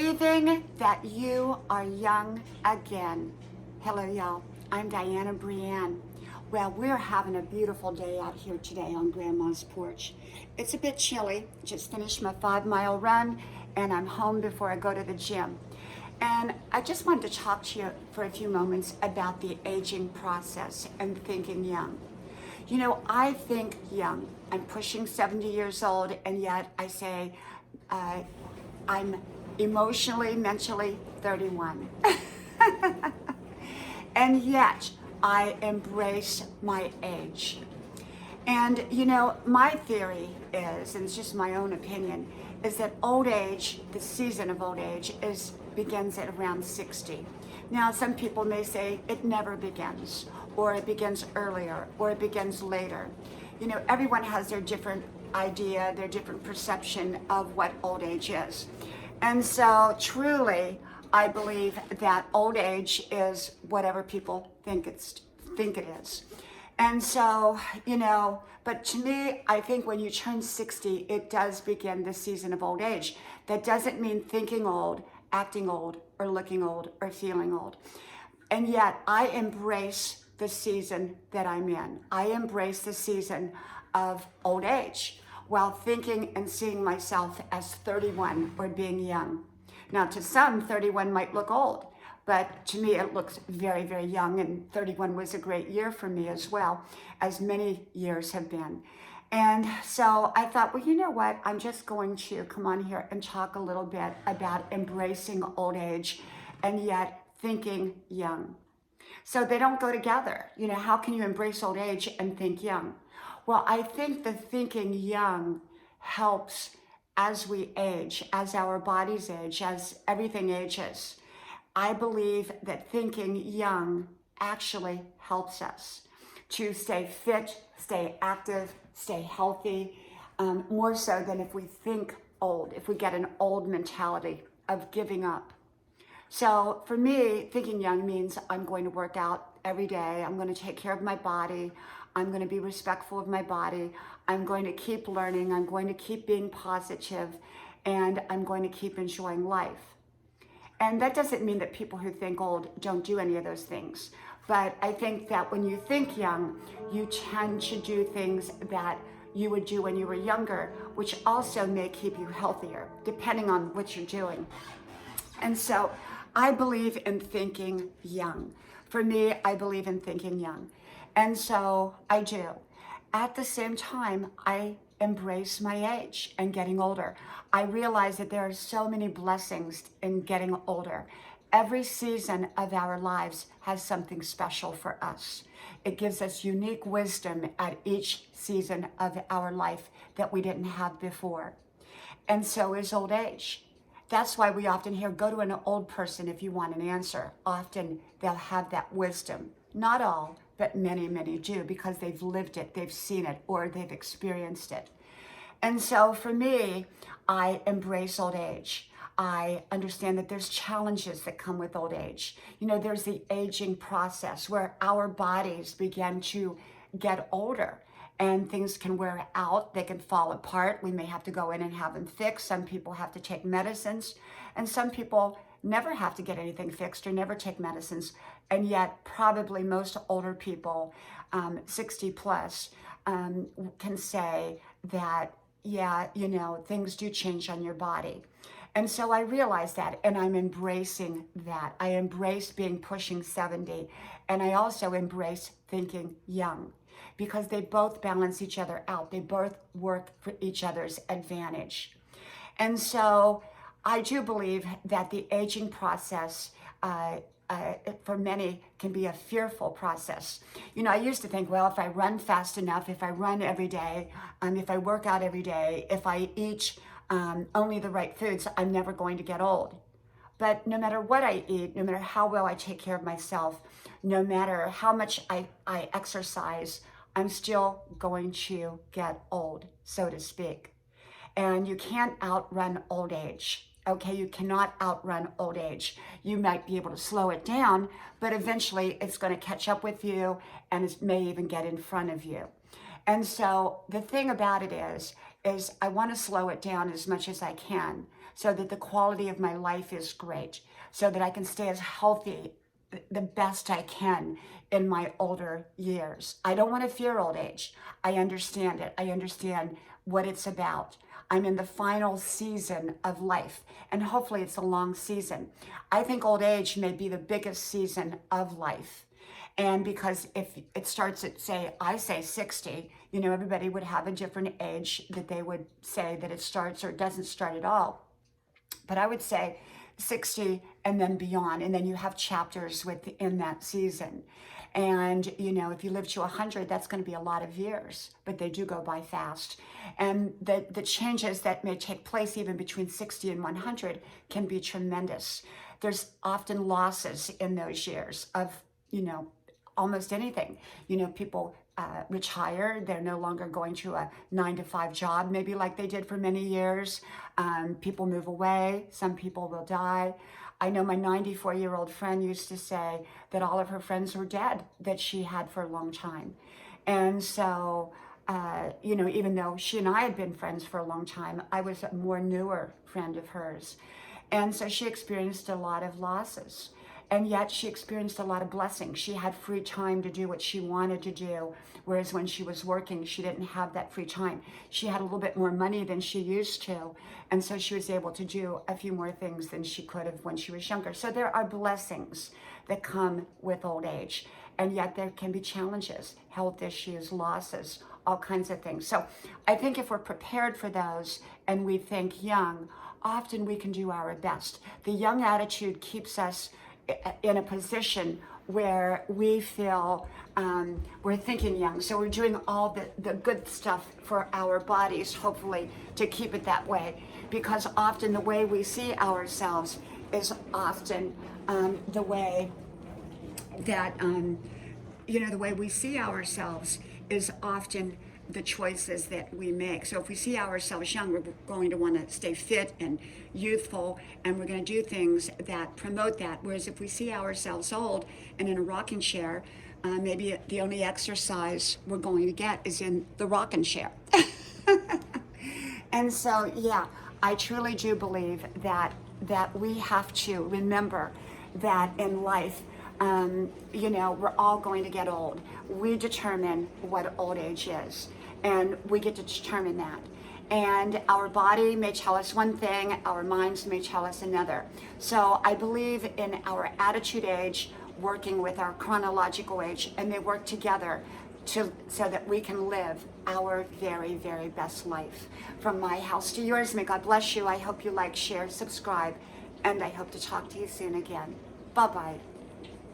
Believing that you are young again. Hello, y'all. I'm Diana Brienne. Well, we're having a beautiful day out here today on Grandma's porch. It's a bit chilly. Just finished my 5-mile run, and I'm home before I go to the gym. And I just wanted to talk to you for a few moments about the aging process and thinking young. You know, I think young. I'm pushing 70 years old, and yet I say I'm emotionally, mentally 31. And yet I embrace my age. And you know, my theory is, and it's just my own opinion, is that old age, the season of old age, begins at around 60. Now, some people may say it never begins, or it begins earlier, or it begins later. You know, everyone has their different idea, their different perception of what old age is. And so truly, I believe that old age is whatever people think it is. And so, you know, but to me, I think when you turn 60, it does begin the season of old age. That doesn't mean thinking old, acting old, or looking old, or feeling old. And yet, I embrace the season that I'm in. I embrace the season of old age while thinking and seeing myself as 31 or being young. Now, to some, 31 might look old, but to me, it looks very, very young, and 31 was a great year for me as well, as many years have been. And so I thought, well, you know what? I'm just going to come on here and talk a little bit about embracing old age and yet thinking young. So they don't go together. You know, how can you embrace old age and think young? Well, I think the thinking young helps as we age, as our bodies age, as everything ages. I believe that thinking young actually helps us to stay fit, stay active, stay healthy, more so than if we think old, if we get an old mentality of giving up. So for me, thinking young means I'm going to work out every day. I'm going to take care of my body. I'm going to be respectful of my body. I'm going to keep learning. I'm going to keep being positive, and I'm going to keep enjoying life. And that doesn't mean that people who think old don't do any of those things. But I think that when you think young, you tend to do things that you would do when you were younger, which also may keep you healthier, depending on what you're doing. And so I believe in thinking young. For me, I believe in thinking young. And so I do. At the same time, I embrace my age and getting older. I realize that there are so many blessings in getting older. Every season of our lives has something special for us. It gives us unique wisdom at each season of our life that we didn't have before. And so is old age. That's why we often hear, go to an old person if you want an answer. Often they'll have that wisdom. Not all, but many, many do, because they've lived it, they've seen it, or they've experienced it. And so for me, I embrace old age. I understand that there's challenges that come with old age. You know, there's the aging process where our bodies begin to get older and things can wear out, they can fall apart. We may have to go in and have them fixed. Some people have to take medicines, and some people never have to get anything fixed or never take medicines. And yet probably most older people, 60 plus, can say that, yeah, you know, things do change on your body. And so I realize that, and I'm embracing that. I embrace being pushing 70, and I also embrace thinking young, because they both balance each other out. They both work for each other's advantage. And so I do believe that the aging process for many can be a fearful process. You know, I used to think, well, if I run fast enough, if I run every day, if I work out every day, if I eat only the right foods, I'm never going to get old. But no matter what I eat, no matter how well I take care of myself, no matter how much I exercise, I'm still going to get old, so to speak. And you can't outrun old age. Okay, you cannot outrun old age. You might be able to slow it down, but eventually it's going to catch up with you, and it may even get in front of you. And so the thing about it is I want to slow it down as much as I can so that the quality of my life is great, so that I can stay as healthy the best I can in my older years. I don't want to fear old age. I understand it. I understand what it's about. I'm in the final season of life, and hopefully it's a long season. I think old age may be the biggest season of life. And because if it starts at, say, I say 60, everybody would have a different age that they would say that it starts or it doesn't start at all. But I would say 60 and then beyond. And then you have chapters within that season. And, if you live to 100, that's going to be a lot of years, but they do go by fast. And the changes that may take place even between 60 and 100 can be tremendous. There's often losses in those years of, almost anything. People retire. They're no longer going to a 9-to-5 job, maybe like they did for many years. People move away. Some people will die. I know my 94-year-old friend used to say that all of her friends were dead that she had for a long time. And so, even though she and I had been friends for a long time, I was a more newer friend of hers. And so she experienced a lot of losses. And yet she experienced a lot of blessings. She had free time to do what she wanted to do, whereas when she was working, she didn't have that free time. She had a little bit more money than she used to, and so she was able to do a few more things than she could have when she was younger. So there are blessings that come with old age, and yet there can be challenges, health issues, losses, all kinds of things. So I think if we're prepared for those and we think young, often we can do our best. The young attitude keeps us in a position where we feel we're thinking young. So we're doing all the good stuff for our bodies, hopefully, to keep it that way. Because often the way we see ourselves is often the way that, the way we see ourselves is often the choices that we make. So if we see ourselves young, we're going to want to stay fit and youthful, and we're going to do things that promote that. Whereas if we see ourselves old and in a rocking chair, maybe the only exercise we're going to get is in the rocking chair. And so, yeah, I truly do believe that we have to remember that in life, we're all going to get old. We determine what old age is, and we get to determine that. And our body may tell us one thing, our minds may tell us another. So I believe in our attitude age working with our chronological age, and they work together so that we can live our very, very best life. From my house to yours, may God bless you. I hope you like, share, subscribe, and I hope to talk to you soon again. Bye-bye.